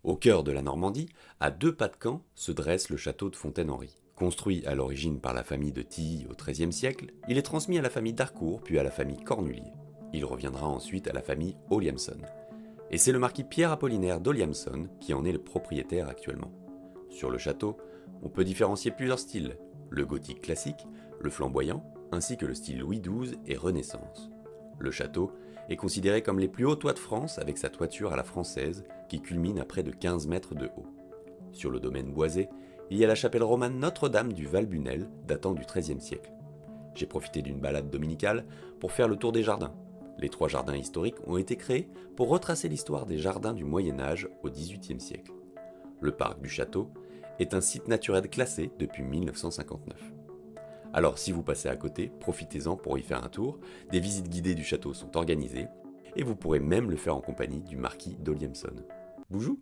Au cœur de la Normandie, à 2 pas de Caen, se dresse le château de Fontaine-Henri. Construit à l'origine par la famille de Tilly au XIIIe siècle, il est transmis à la famille d'Harcourt puis à la famille Cornulier. Il reviendra ensuite à la famille Oliamson. Et c'est le marquis Pierre Apollinaire d'Oliamson qui en est le propriétaire actuellement. Sur le château, on peut différencier plusieurs styles, le gothique classique, le flamboyant, ainsi que le style Louis XII et Renaissance. Le château est considéré comme les plus hauts toits de France avec sa toiture à la française qui culmine à près de 15 mètres de haut. Sur le domaine boisé, il y a la chapelle romane Notre-Dame du Val-Bunel datant du XIIIe siècle. J'ai profité d'une balade dominicale pour faire le tour des jardins. Les 3 jardins historiques ont été créés pour retracer l'histoire des jardins du Moyen-Âge au XVIIIe siècle. Le parc du château est un site naturel classé depuis 1959. Alors si vous passez à côté, profitez-en pour y faire un tour, des visites guidées du château sont organisées, et vous pourrez même le faire en compagnie du marquis d'Oliamson. Bonjour.